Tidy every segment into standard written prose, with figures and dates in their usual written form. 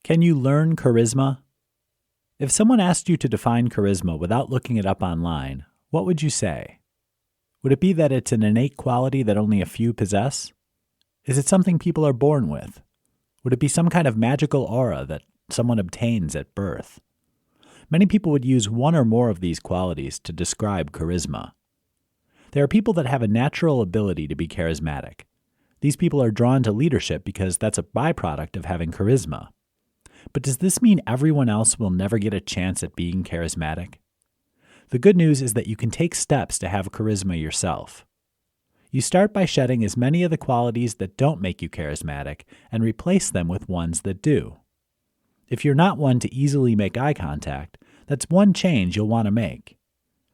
Can you learn charisma? If someone asked you to define charisma without looking it up online, what would you say? Would it be that it's an innate quality that only a few possess? Is it something people are born with? Would it be some kind of magical aura that someone obtains at birth? Many people would use one or more of these qualities to describe charisma. There are people that have a natural ability to be charismatic. These people are drawn to leadership because that's a byproduct of having charisma. But does this mean everyone else will never get a chance at being charismatic? The good news is that you can take steps to have charisma yourself. You start by shedding as many of the qualities that don't make you charismatic and replace them with ones that do. If you're not one to easily make eye contact, that's one change you'll want to make.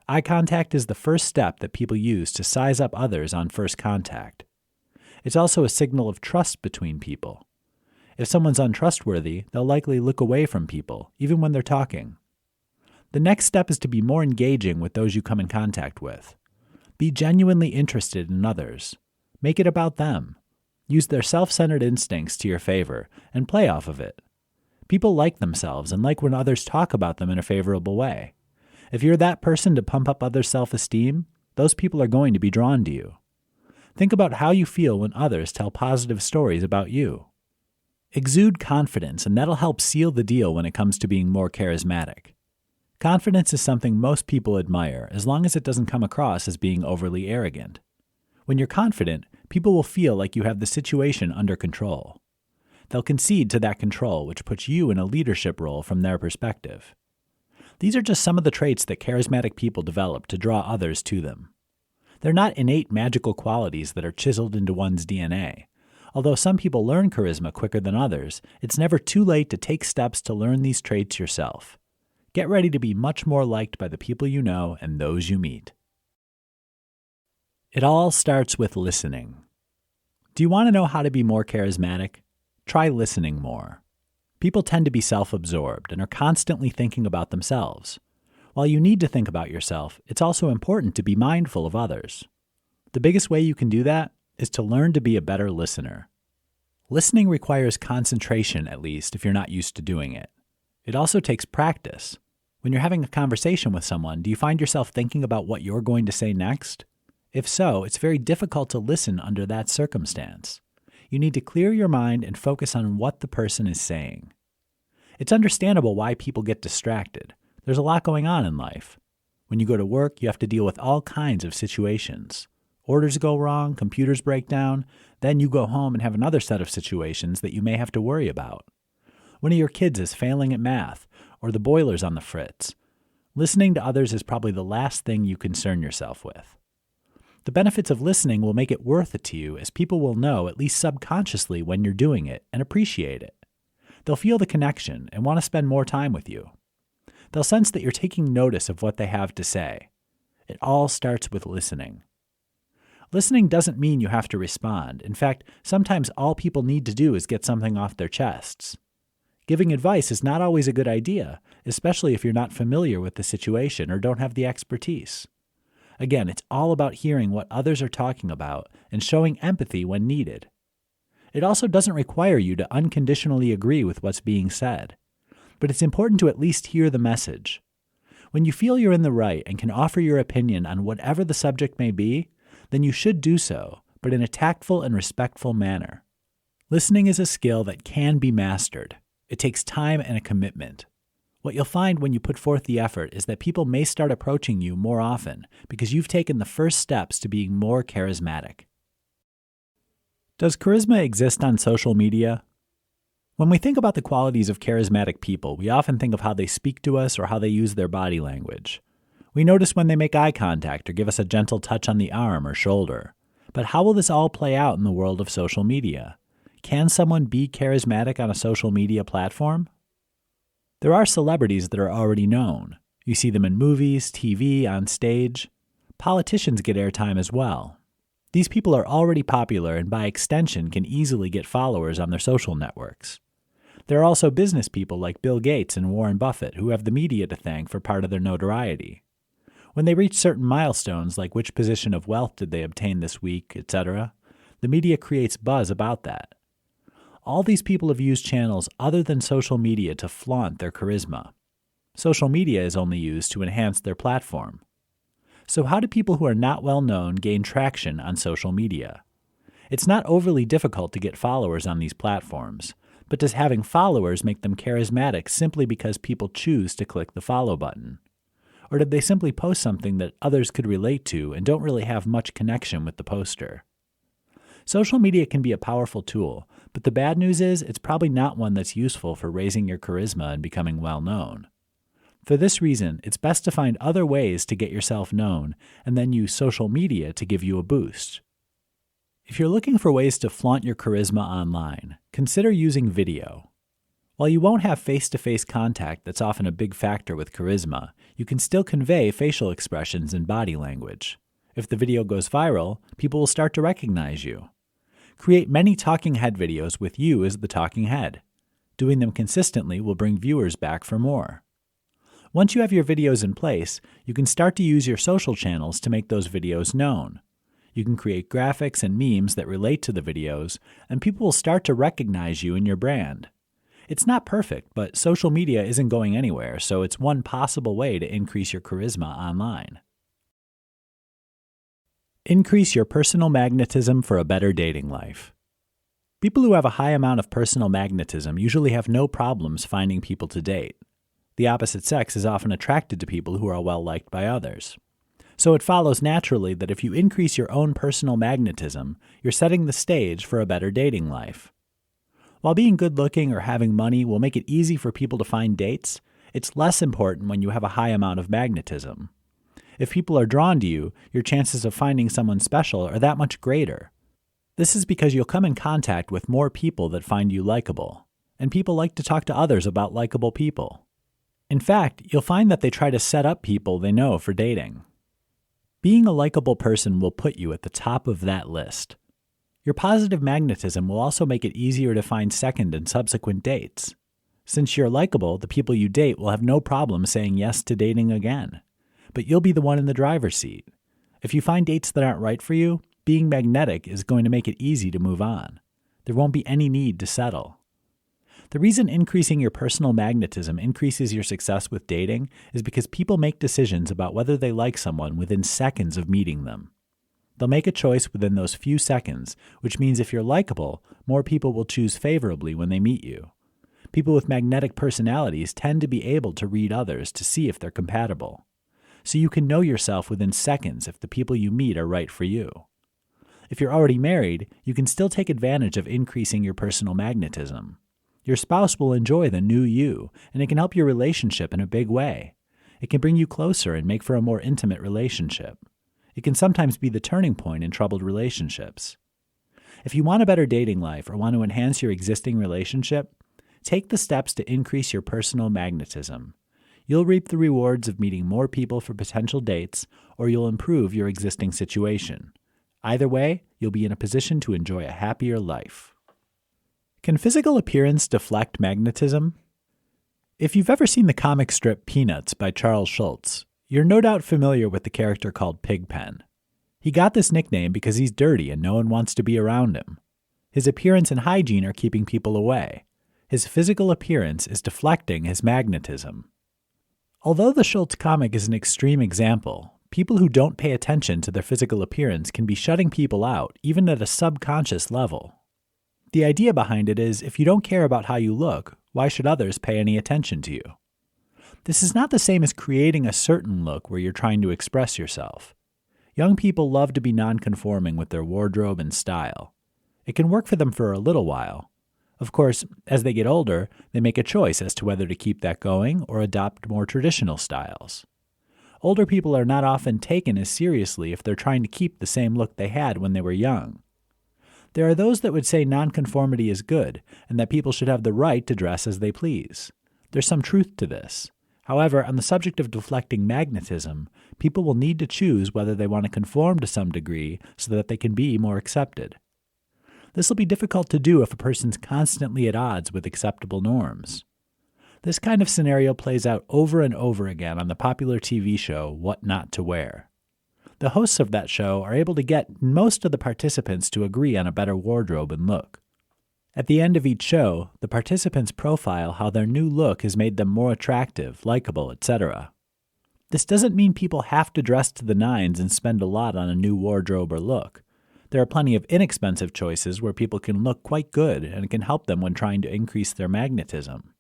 Eye contact is the first step that people use to size up others on first contact. It's also a signal of trust between people. If someone's untrustworthy, they'll likely look away from people, even when they're talking. The next step is to be more engaging with those you come in contact with. Be genuinely interested in others. Make it about them. Use their self-centered instincts to your favor and play off of it. People like themselves and like when others talk about them in a favorable way. If you're that person to pump up others' self-esteem, those people are going to be drawn to you. Think about how you feel when others tell positive stories about you. Exude confidence, and that'll help seal the deal when it comes to being more charismatic. Confidence is something most people admire, as long as it doesn't come across as being overly arrogant. When you're confident, people will feel like you have the situation under control. They'll concede to that control, which puts you in a leadership role from their perspective. These are just some of the traits that charismatic people develop to draw others to them. They're not innate magical qualities that are chiseled into one's DNA. Although some people learn charisma quicker than others, it's never too late to take steps to learn these traits yourself. Get ready to be much more liked by the people you know and those you meet. It all starts with listening. Do you want to know how to be more charismatic? Try listening more. People tend to be self-absorbed and are constantly thinking about themselves. While you need to think about yourself, it's also important to be mindful of others. The biggest way you can do that is to learn to be a better listener. Listening requires concentration, at least, if you're not used to doing it. It also takes practice. When you're having a conversation with someone, do you find yourself thinking about what you're going to say next? If so, it's very difficult to listen under that circumstance. You need to clear your mind and focus on what the person is saying. It's understandable why people get distracted. There's a lot going on in life. When you go to work, you have to deal with all kinds of situations. Orders go wrong, computers break down, then you go home and have another set of situations that you may have to worry about. One of your kids is failing at math, or the boiler's on the fritz. Listening to others is probably the last thing you concern yourself with. The benefits of listening will make it worth it to you, as people will know, at least subconsciously, when you're doing it and appreciate it. They'll feel the connection and want to spend more time with you. They'll sense that you're taking notice of what they have to say. It all starts with listening. Listening doesn't mean you have to respond. In fact, sometimes all people need to do is get something off their chests. Giving advice is not always a good idea, especially if you're not familiar with the situation or don't have the expertise. Again, it's all about hearing what others are talking about and showing empathy when needed. It also doesn't require you to unconditionally agree with what's being said, but it's important to at least hear the message. When you feel you're in the right and can offer your opinion on whatever the subject may be, then you should do so, but in a tactful and respectful manner. Listening is a skill that can be mastered. It takes time and a commitment. What you'll find when you put forth the effort is that people may start approaching you more often because you've taken the first steps to being more charismatic. Does charisma exist on social media? When we think about the qualities of charismatic people, we often think of how they speak to us or how they use their body language. We notice when they make eye contact or give us a gentle touch on the arm or shoulder. But how will this all play out in the world of social media? Can someone be charismatic on a social media platform? There are celebrities that are already known. You see them in movies, TV, on stage. Politicians get airtime as well. These people are already popular and by extension can easily get followers on their social networks. There are also business people like Bill Gates and Warren Buffett who have the media to thank for part of their notoriety. When they reach certain milestones like which position of wealth did they obtain this week, etc., the media creates buzz about that. all these people have used channels other than social media to flaunt their charisma. Social media is only used to enhance their platform. So how do people who are not well known gain traction on social media? It's not overly difficult to get followers on these platforms, but does having followers make them charismatic simply because people choose to click the follow button? Or did they simply post something that others could relate to and don't really have much connection with the poster? Social media can be a powerful tool, but the bad news is it's probably not one that's useful for raising your charisma and becoming well known. For this reason, it's best to find other ways to get yourself known and then use social media to give you a boost. If you're looking for ways to flaunt your charisma online, consider using video. While you won't have face-to-face contact that's often a big factor with charisma, you can still convey facial expressions and body language. If the video goes viral, people will start to recognize you. Create many talking head videos with you as the talking head. Doing them consistently will bring viewers back for more. Once you have your videos in place, you can start to use your social channels to make those videos known. You can create graphics and memes that relate to the videos, and people will start to recognize you and your brand. It's not perfect, but social media isn't going anywhere, so it's one possible way to increase your charisma online. Increase your personal magnetism for a better dating life. People who have a high amount of personal magnetism usually have no problems finding people to date. The opposite sex is often attracted to people who are well liked by others. So it follows naturally that if you increase your own personal magnetism, you're setting the stage for a better dating life. While being good-looking or having money will make it easy for people to find dates, it's less important when you have a high amount of magnetism. If people are drawn to you, your chances of finding someone special are that much greater. This is because you'll come in contact with more people that find you likable, and people like to talk to others about likable people. In fact, you'll find that they try to set up people they know for dating. Being a likable person will put you at the top of that list. Your positive magnetism will also make it easier to find second and subsequent dates. Since you're likable, the people you date will have no problem saying yes to dating again. But you'll be the one in the driver's seat. If you find dates that aren't right for you, being magnetic is going to make it easy to move on. There won't be any need to settle. The reason increasing your personal magnetism increases your success with dating is because people make decisions about whether they like someone within seconds of meeting them. They'll make a choice within those few seconds, which means if you're likable, more people will choose favorably when they meet you. People with magnetic personalities tend to be able to read others to see if they're compatible. So you can know yourself within seconds if the people you meet are right for you. If you're already married, you can still take advantage of increasing your personal magnetism. Your spouse will enjoy the new you, and it can help your relationship in a big way. It can bring you closer and make for a more intimate relationship. It can sometimes be the turning point in troubled relationships. If you want a better dating life or want to enhance your existing relationship, take the steps to increase your personal magnetism. You'll reap the rewards of meeting more people for potential dates, or you'll improve your existing situation. Either way, you'll be in a position to enjoy a happier life. Can physical appearance deflect magnetism? If you've ever seen the comic strip Peanuts by Charles Schulz, you're no doubt familiar with the character called Pigpen. He got this nickname because he's dirty and no one wants to be around him. His appearance and hygiene are keeping people away. His physical appearance is deflecting his magnetism. Although the Schulz comic is an extreme example, people who don't pay attention to their physical appearance can be shutting people out, even at a subconscious level. The idea behind it is, if you don't care about how you look, why should others pay any attention to you? This is not the same as creating a certain look where you're trying to express yourself. Young people love to be non-conforming with their wardrobe and style. It can work for them for a little while. Of course, as they get older, they make a choice as to whether to keep that going or adopt more traditional styles. Older people are not often taken as seriously if they're trying to keep the same look they had when they were young. There are those that would say nonconformity is good and that people should have the right to dress as they please. There's some truth to this. However, on the subject of deflecting magnetism, people will need to choose whether they want to conform to some degree so that they can be more accepted. This will be difficult to do if a person's constantly at odds with acceptable norms. This kind of scenario plays out over and over again on the popular TV show What Not to Wear. The hosts of that show are able to get most of the participants to agree on a better wardrobe and look. At the end of each show, the participants profile how their new look has made them more attractive, likable, etc. This doesn't mean people have to dress to the nines and spend a lot on a new wardrobe or look. There are plenty of inexpensive choices where people can look quite good and it can help them when trying to increase their magnetism.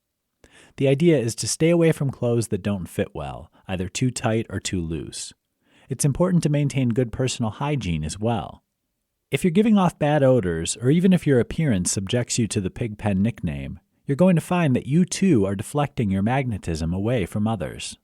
The idea is to stay away from clothes that don't fit well, either too tight or too loose. It's important to maintain good personal hygiene as well. If you're giving off bad odors, or even if your appearance subjects you to the Pigpen nickname, you're going to find that you too are deflecting your magnetism away from others.